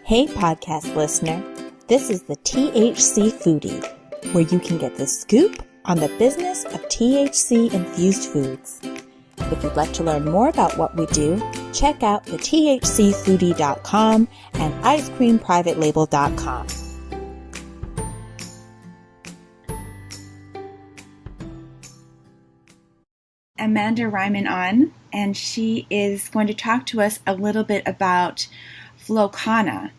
Hey, podcast listener. This is the THC Foodie, where you can get the scoop on the business of THC-infused foods. If you'd like to learn more about what we do, check out the THCfoodie.com and icecreamprivatelabel.com. Amanda Reiman on, and she is going to talk to us a little bit about Flow Kana,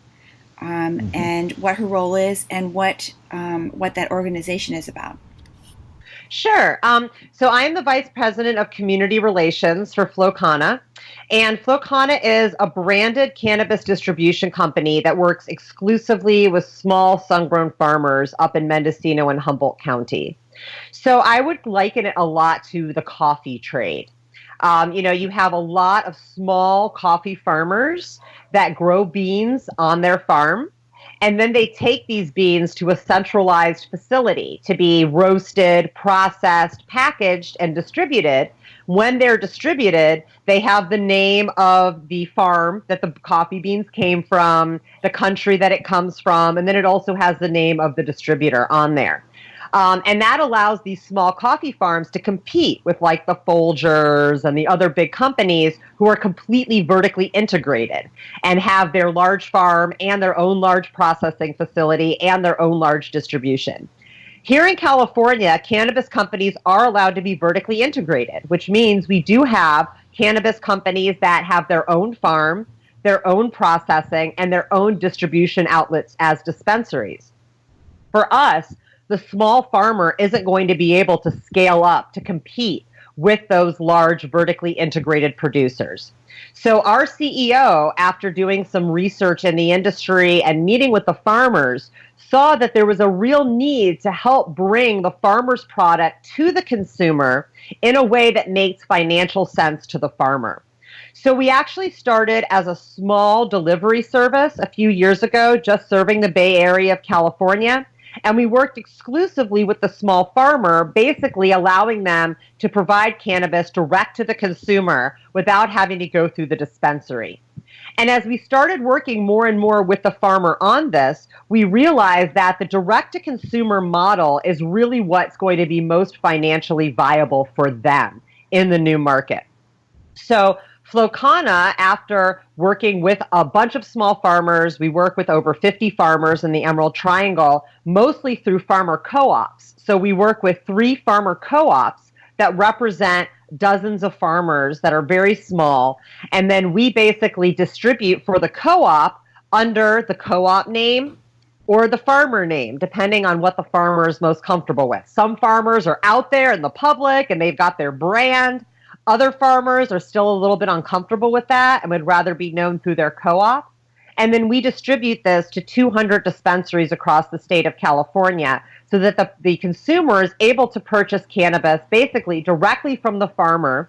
and what her role is and what that organization is about. Sure. So I am the Vice President of Community Relations for Flow Kana, and Flow Kana is a branded cannabis distribution company that works exclusively with small sun-grown farmers up in Mendocino and Humboldt County. So I would liken it a lot to the coffee trade. You have a lot of small coffee farmers that grow beans on their farm, and then they take these beans to a centralized facility to be roasted, processed, packaged, and distributed. When they're distributed, they have the name of the farm that the coffee beans came from, the country that it comes from, and then it also has the name of the distributor on there. And that allows these small coffee farms to compete with like the Folgers and the other big companies who are completely vertically integrated and have their large farm and their own large processing facility and their own large distribution. Here in California, cannabis companies are allowed to be vertically integrated, which means we do have cannabis companies that have their own farm, their own processing, and their own distribution outlets as dispensaries. For us, the small farmer isn't going to be able to scale up to compete with those large vertically integrated producers. So our CEO, after doing some research in the industry and meeting with the farmers, saw that there was a real need to help bring the farmer's product to the consumer in a way that makes financial sense to the farmer. So we actually started as a small delivery service a few years ago, just serving the Bay Area of California. And we worked exclusively with the small farmer, basically allowing them to provide cannabis direct to the consumer without having to go through the dispensary. And as we started working more and more with the farmer on this, we realized that the direct-to-consumer model is really what's going to be most financially viable for them in the new market. So Flow Kana, after working with a bunch of small farmers, we work with over 50 farmers in the Emerald Triangle, mostly through farmer co-ops. So we work with 3 farmer co-ops that represent dozens of farmers that are very small. And then we basically distribute for the co-op under the co-op name or the farmer name, depending on what the farmer is most comfortable with. Some farmers are out there in the public and they've got their brand. Other farmers are still a little bit uncomfortable with that and would rather be known through their co-op. And then we distribute this to 200 dispensaries across the state of California so that the consumer is able to purchase cannabis basically directly from the farmer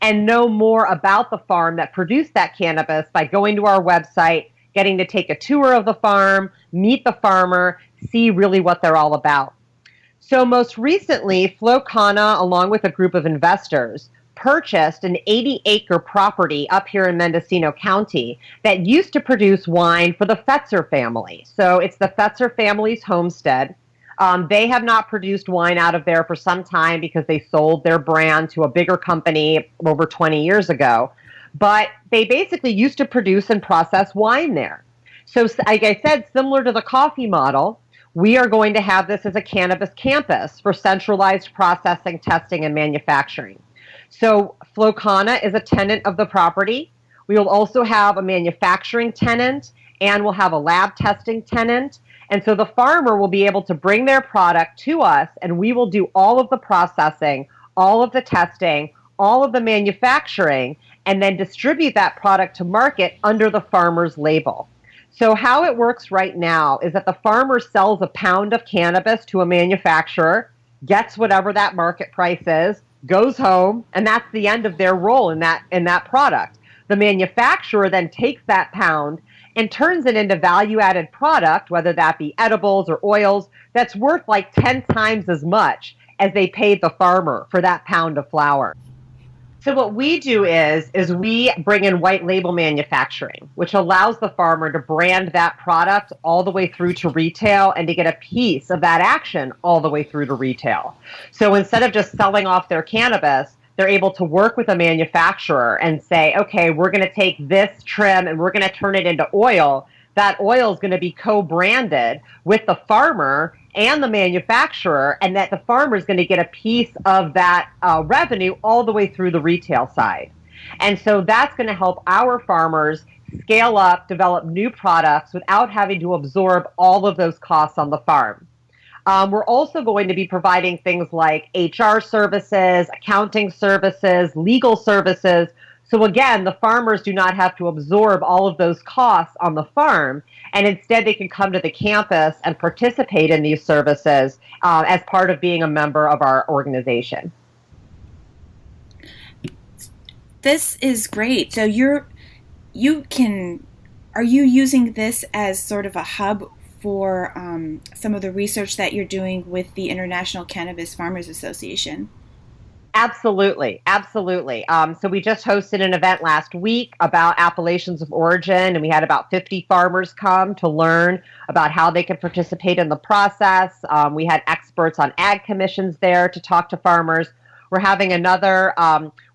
and know more about the farm that produced that cannabis by going to our website, getting to take a tour of the farm, meet the farmer, see really what they're all about. So most recently, Flow Kana, along with a group of investors, purchased an 80-acre property up here in Mendocino County that used to produce wine for the Fetzer family. So it's the Fetzer family's homestead. They have not produced wine out of there for some time because they sold their brand to a bigger company over 20 years ago. But they basically used to produce and process wine there. So like I said, similar to the coffee model, we are going to have this as a cannabis campus for centralized processing, testing, and manufacturing. So Flow Kana is a tenant of the property. We will also have a manufacturing tenant, and we'll have a lab testing tenant. And so the farmer will be able to bring their product to us, and we will do all of the processing, all of the testing, all of the manufacturing, and then distribute that product to market under the farmer's label. So how it works right now is that the farmer sells a pound of cannabis to a manufacturer, gets whatever that market price is, goes home, and that's the end of their role in that product. The manufacturer then takes that pound and turns it into value-added product, whether that be edibles or oils, that's worth like 10 times as much as they paid the farmer for that pound of flower. So what we do is we bring in white label manufacturing, which allows the farmer to brand that product all the way through to retail and to get a piece of that action all the way through to retail. So instead of just selling off their cannabis, they're able to work with a manufacturer and say, okay, we're going to take this trim and we're going to turn it into oil. That oil is going to be co-branded with the farmer and the manufacturer, and that the farmer is going to get a piece of that revenue all the way through the retail side. And so that's going to help our farmers scale up, develop new products without having to absorb all of those costs on the farm. We're also going to be providing things like HR services, accounting services, legal services. So again, the farmers do not have to absorb all of those costs on the farm, and instead they can come to the campus and participate in these services as part of being a member of our organization. This is great. So are you using this as sort of a hub for some of the research that you're doing with the International Cannabis Farmers Association? Absolutely, absolutely. So we just hosted an event last week about appellations of origin, and we had about 50 farmers come to learn about how they can participate in the process. We had experts on ag commissions there to talk to farmers. We're having another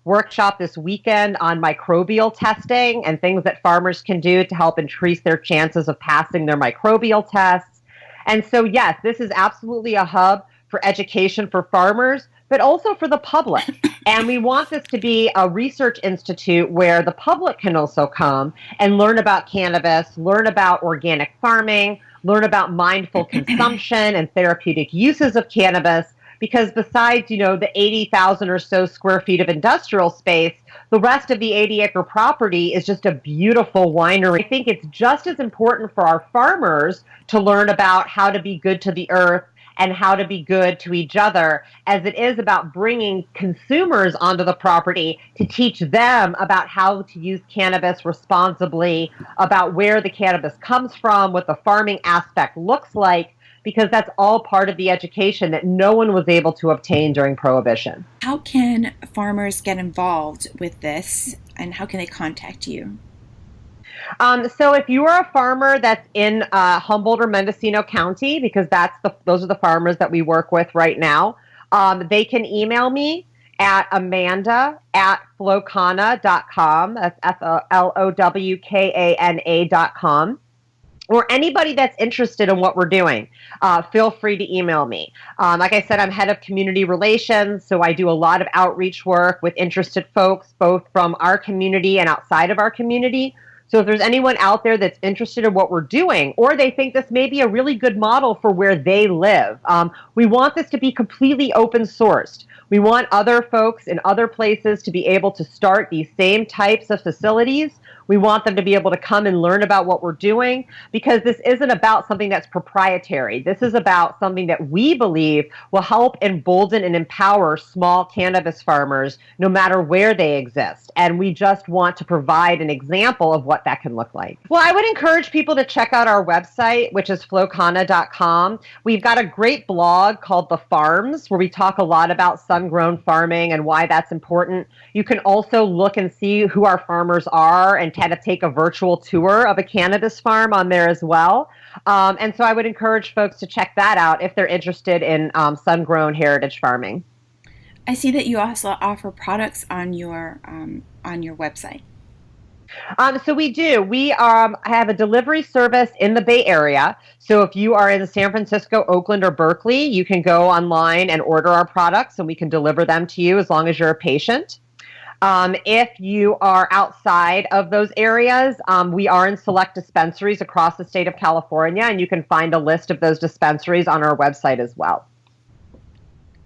workshop this weekend on microbial testing and things that farmers can do to help increase their chances of passing their microbial tests. And so, yes, this is absolutely a hub for education for farmers, but also for the public. And we want this to be a research institute where the public can also come and learn about cannabis, learn about organic farming, learn about mindful consumption and therapeutic uses of cannabis. Because besides, the 80,000 or so square feet of industrial space, the rest of the 80-acre property is just a beautiful winery. I think it's just as important for our farmers to learn about how to be good to the earth and how to be good to each other as it is about bringing consumers onto the property to teach them about how to use cannabis responsibly, about where the cannabis comes from, what the farming aspect looks like, because that's all part of the education that no one was able to obtain during Prohibition. How can farmers get involved with this, and how can they contact you? So if you are a farmer that's in Humboldt or Mendocino County, because those are the farmers that we work with right now, they can email me at amanda@flowkana.com. That's FLOWKANA.com. Or anybody that's interested in what we're doing, feel free to email me. Like I said, I'm head of community relations, so I do a lot of outreach work with interested folks, both from our community and outside of our community. So if there's anyone out there that's interested in what we're doing, or they think this may be a really good model for where they live, we want this to be completely open sourced. We want other folks in other places to be able to start these same types of facilities. We want them to be able to come and learn about what we're doing, because this isn't about something that's proprietary. This is about something that we believe will help embolden and empower small cannabis farmers no matter where they exist. And we just want to provide an example of what that can look like. Well, I would encourage people to check out our website, which is flowkana.com. We've got a great blog called The Farms, where we talk a lot about sun-grown farming and why that's important. You can also look and see who our farmers are and kind of take a virtual tour of a cannabis farm on there as well. And so I would encourage folks to check that out if they're interested in sun-grown heritage farming. I see that you also offer products on your website. So we do. We have a delivery service in the Bay Area. So if you are in San Francisco, Oakland, or Berkeley, you can go online and order our products, and we can deliver them to you as long as you're a patient. If you are outside of those areas, we are in select dispensaries across the state of California, and you can find a list of those dispensaries on our website as well.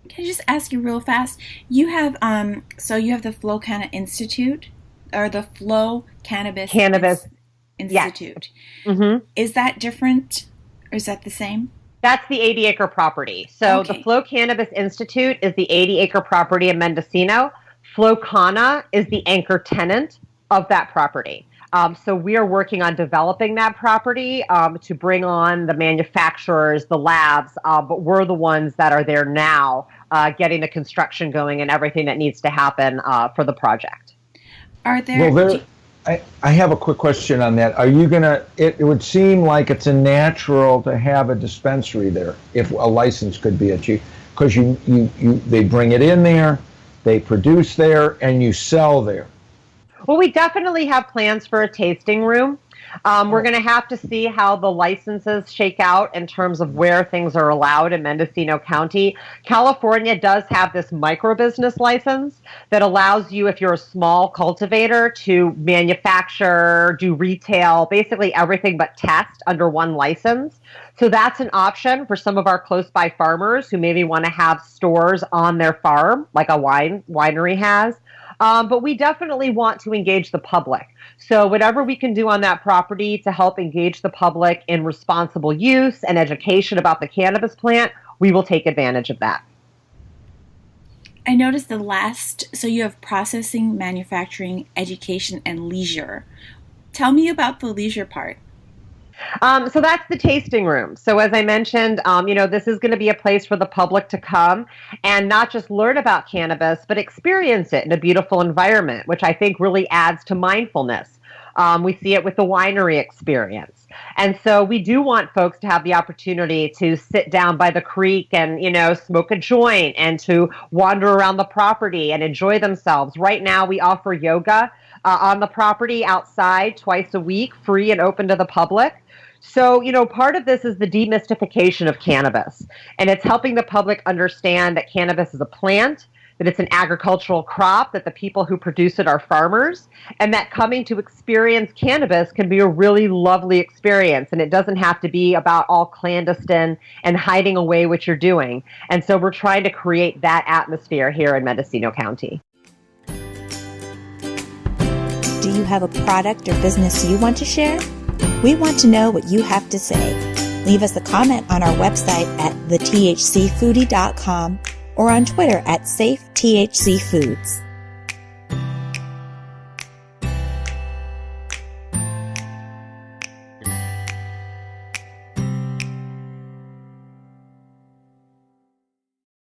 Can I just ask you real fast? You have you have the Flow Kana Institute, or the Flow Cannabis Institute. Yes. Mm-hmm. Is that different, or is that the same? That's the 80-acre property. So Okay. The Flow Cannabis Institute is the 80-acre property in Mendocino. Flow Kana is the anchor tenant of that property. So we are working on developing that property to bring on the manufacturers, the labs, but we're the ones that are there now getting the construction going and everything that needs to happen for the project. Are there? Well, I have a quick question on that. Are you gonna? It would seem like it's a natural to have a dispensary there if a license could be achieved, because they bring it in there, they produce there, and you sell there. Well, we definitely have plans for a tasting room. We're going to have to see how the licenses shake out in terms of where things are allowed in Mendocino County. California does have this micro-business license that allows you, if you're a small cultivator, to manufacture, do retail, basically everything but test under one license. So that's an option for some of our close-by farmers who maybe want to have stores on their farm, like a winery has. But we definitely want to engage the public. So whatever we can do on that property to help engage the public in responsible use and education about the cannabis plant, we will take advantage of that. I noticed so you have processing, manufacturing, education, and leisure. Tell me about the leisure part. So that's the tasting room. So as I mentioned, this is going to be a place for the public to come and not just learn about cannabis, but experience it in a beautiful environment, which I think really adds to mindfulness. We see it with the winery experience. And so we do want folks to have the opportunity to sit down by the creek and, smoke a joint and to wander around the property and enjoy themselves. Right now, we offer yoga on the property outside twice a week, free and open to the public. So, part of this is the demystification of cannabis, and it's helping the public understand that cannabis is a plant, that it's an agricultural crop, that the people who produce it are farmers, and that coming to experience cannabis can be a really lovely experience, and it doesn't have to be about all clandestine and hiding away what you're doing. And so we're trying to create that atmosphere here in Mendocino County. Do you have a product or business you want to share? We want to know what you have to say. Leave us a comment on our website at thethhcfoodie.com or on Twitter at SafeTHCFoods.